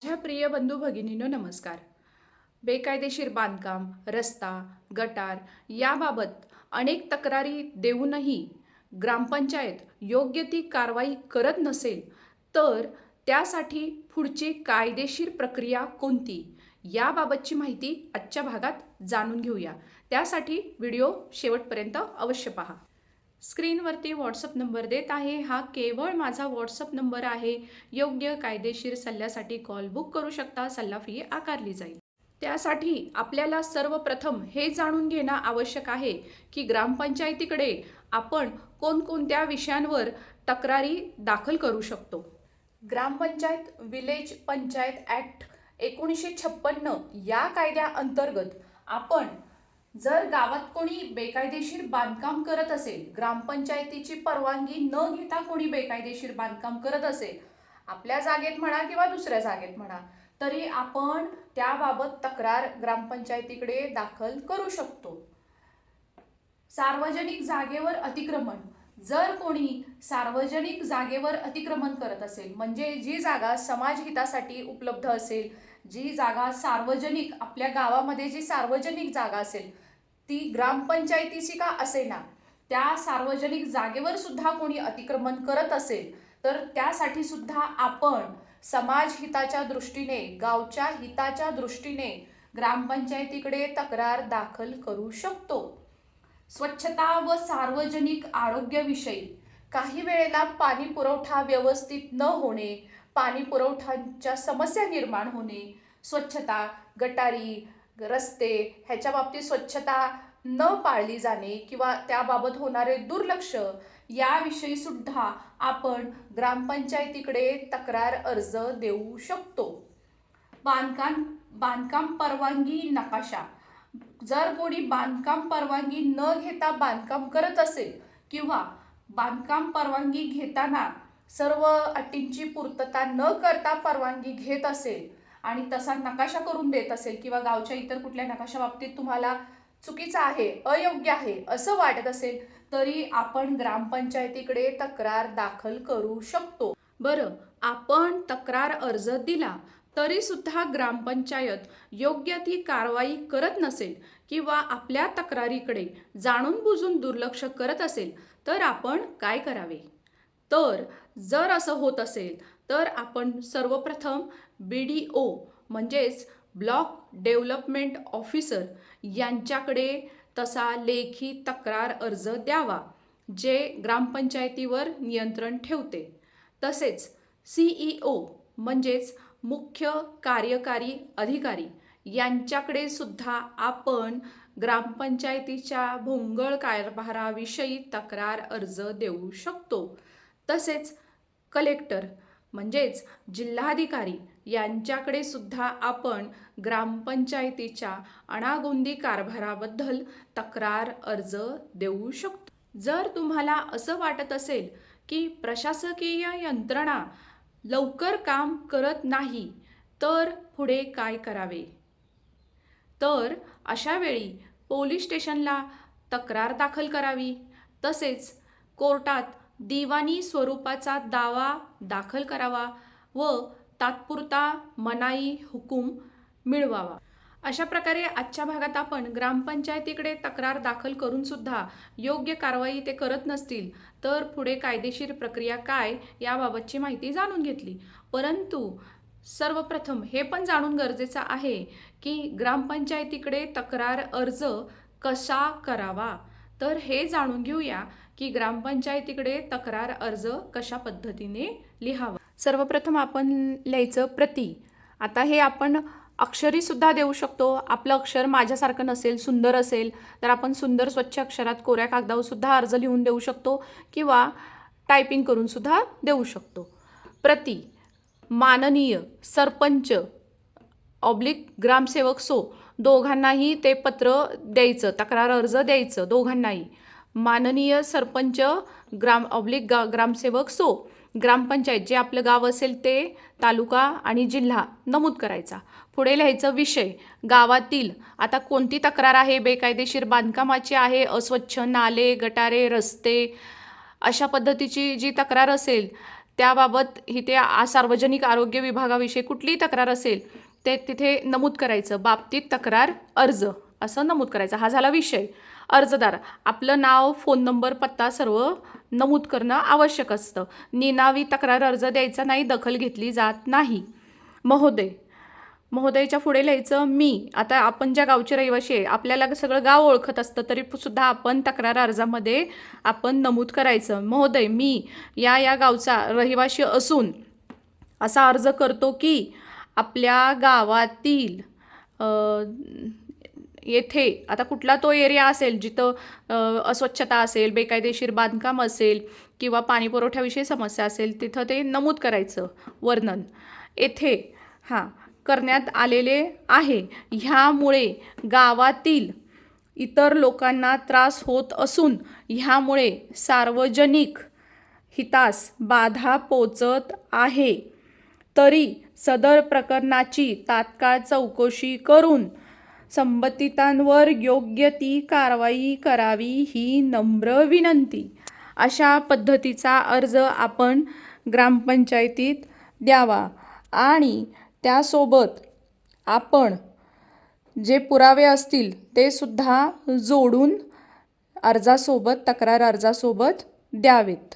माझ्या प्रिय बंधू भगिनींनो नमस्कार. बेकायदेशीर बांधकाम, रस्ता, गटार याबाबत अनेक तक्रारी देऊनही ग्रामपंचायत योग्य ती कारवाई करत नसेल, तर त्यासाठी पुढची कायदेशीर प्रक्रिया कोणती? याबाबतची माहिती आजच्या भागात जाणून घेऊया. त्यासाठी व्हिडिओ शेवटपर्यंत अवश्य पहा. स्क्रीनवरती व्हॉट्सअप नंबर देत आहे. हा केवळ माझा व्हॉट्सअप नंबर आहे. योग्य कायदेशीर सल्ल्यासाठी कॉल बुक करू शकता. सल्ला फी आकारली जाईल. त्यासाठी आपल्याला सर्वप्रथम हे जाणून घेणं आवश्यक आहे की ग्रामपंचायतीकडे आपण कोणकोणत्या विषयांवर तक्रारी दाखल करू शकतो. ग्रामपंचायत विलेज पंचायत ॲक्ट 1956 या कायद्याअंतर्गत आपण जर गावात कोणी बेकायदेशीर बांधकाम करत असेल, ग्रामपंचायतीची परवानगी न घेता कोणी बेकायदेशीर बांधकाम करत असेल, आपल्या जागेत म्हणा किंवा दुसऱ्या जागेत म्हणा, तरी आपण त्याबाबत तक्रार ग्रामपंचायतीकडे दाखल करू शकतो. सार्वजनिक जागेवर अतिक्रमण. जर कोणी सार्वजनिक जागेवर अतिक्रमण करत असेल, म्हणजे जी जागा समाजहितासाठी उपलब्ध असेल, जी जागा सार्वजनिक आपल्या गावामध्ये जी सार्वजनिक जागा असेल, ती ग्रामपंचायतीची का असेना, त्या सार्वजनिक जागेवर सुद्धा कोणी अतिक्रमण करत असेल, तर त्यासाठी सुद्धा आपण समाजहिताच्या दृष्टीने, गावच्या हिताच्या दृष्टीने ग्रामपंचायतीकडे तक्रार दाखल करू शकतो. स्वच्छता व सार्वजनिक आरोग्याविषयी काही वेळेला पाणी पुरवठा व्यवस्थित न होणे, पाणी पुरवठ्याच्या समस्या निर्माण होणे, स्वच्छता, गटारी, रस्ते ह्याच्या बाबतीत स्वच्छता न पाळली जाणे किंवा त्याबाबत होणारे दुर्लक्ष याविषयी सुद्धा आपण ग्रामपंचायतीकडे तक्रार अर्ज देऊ शकतो. बांधकाम परवानगी नकाशा. जर कोणी बांधकाम परवानगी न घेता बांधकाम करत असेल किंवा बांधकाम परवानगी घेताना सर्व अटींची पूर्तता न करता परवानगी घेत असेल आणि तसा नकाशा करून देत असेल किंवा गावच्या इतर कुठल्या नकाशा बाबतीत तुम्हाला चुकीचं आहे, अयोग्य आहे असं वाटत असेल, तरी आपण ग्रामपंचायतीकडे तक्रार दाखल करू शकतो. बरं, आपण तक्रार अर्ज दिला तरी सुद्धा ग्रामपंचायत योग्य ती कारवाई करत नसेल किंवा आपल्या तक्रारीकडे जाणून बुजून दुर्लक्ष करत असेल, तर आपण काय करावे? तर जर असं होत असेल तर आपण सर्वप्रथम BDO म्हणजेच ब्लॉक डेव्हलपमेंट ऑफिसर यांच्याकडे तसा लेखी तक्रार अर्ज द्यावा, जे ग्रामपंचायतीवर नियंत्रण ठेवते. तसेच CEO म्हणजेच मुख्य कार्यकारी अधिकारी यांच्याकडे सुद्धा आपण ग्रामपंचायतीच्या भोंगळ कारभाराविषयी तक्रार अर्ज देऊ शकतो. तसेच कलेक्टर म्हणजेच जिल्हाधिकारी यांच्याकडे सुद्धा आपण ग्रामपंचायतीच्या अनागोंदी कारभाराबद्दल तक्रार अर्ज देऊ शकतो. जर तुम्हाला असं वाटत असेल की प्रशासकीय यंत्रणा लवकर काम करत नाही, तर पुढे काय करावे? तर अशा वेळी पोलीस स्टेशनला तक्रार दाखल करावी. तसेच कोर्टात दिवाणी स्वरूपाचा दावा दाखल करावा व तात्पुरता मनाई हुकूम मिळवावा. अशा प्रकारे आजच्या भागात आपण ग्रामपंचायतीकडे तक्रार दाखल करून सुद्धा योग्य कारवाई ते करत नसतील, तर पुढे कायदेशीर प्रक्रिया काय याबाबतची माहिती जाणून घेतली. परंतु सर्वप्रथम हे पण जाणून गरजेचं आहे की ग्रामपंचायतीकडे तक्रार अर्ज कसा करावा. तर हे जाणून घेऊया की ग्रामपंचायतीकडे तक्रार अर्ज कशा पद्धतीने लिहावा. सर्वप्रथम आपण लिहायचं प्रति. आता हे आपण अक्षरी सुद्धा देऊ शकतो. आपलं अक्षर माझ्यासारखं नसेल, सुंदर असेल, तर आपण सुंदर स्वच्छ अक्षरात कोऱ्या कागदावर सुद्धा अर्ज लिहून देऊ शकतो किंवा टायपिंग करून सुद्धा देऊ शकतो. प्रति. माननीय सरपंच ग्रामसेवक दोघांनाही ते पत्र द्यायचं, तक्रार अर्ज द्यायचं दोघांनाही. माननीय सरपंच ग्रामसेवक ग्रामपंचायत जे आपलं गाव असेल ते तालुका आणि जिल्हा नमूद करायचा. पुढे लिहायचं विषय. गावातील आता कोणती तक्रार आहे? बेकायदेशीर बांधकामाची आहे, अस्वच्छ नाले, गटारे, रस्ते अशा पद्धतीची जी तक्रार असेल त्याबाबत इथे सार्वजनिक आरोग्य विभागाविषयी कुठलीही तक्रार असेल ते तिथे नमूद करायचं. बाबतीत तक्रार अर्ज असं नमूद करायचं. हा झाला विषय. अर्जदार आपलं नाव, फोन नंबर, पत्ता सर्व नमूद करणं आवश्यक असतं. निनावी तक्रार अर्ज द्यायचा नाही, दखल घेतली जात नाही. महोदय, महोदयच्या पुढे लिहायचं मी. आता आपण ज्या गावचे रहिवाशी आहे, आपल्याला सगळं गाव ओळखत असतं तरी सुद्धा आपण तक्रार अर्जामध्ये आपण नमूद करायचं. महोदय, मी या गावचा रहिवाशी असून असा अर्ज करतो की आपल्या गावातील येथे, आता कुठला तो एरिया असेल जिथं अस्वच्छता असेल, बेकायदेशीर बांधकाम असेल किंवा पाणी पुरवठ्याविषयी समस्या असेल, तिथं ते नमूद करायचं वर्णन. येथे करण्यात आलेले आहे. ह्यामुळे गावातील इतर लोकांना त्रास होत असून ह्यामुळे सार्वजनिक हितास बाधा पोचत आहे. तरी सदर प्रकरणाची तात्काळ चौकशी करून संबंधितांवर योग्य ती कारवाई करावी ही नम्र विनंती. अशा पद्धतीचा अर्ज आपण ग्रामपंचायतीत द्यावा आणि त्यासोबत आपण जे पुरावे असतील ते सुद्धा जोडून अर्जासोबत, तक्रार अर्जासोबत द्यावेत.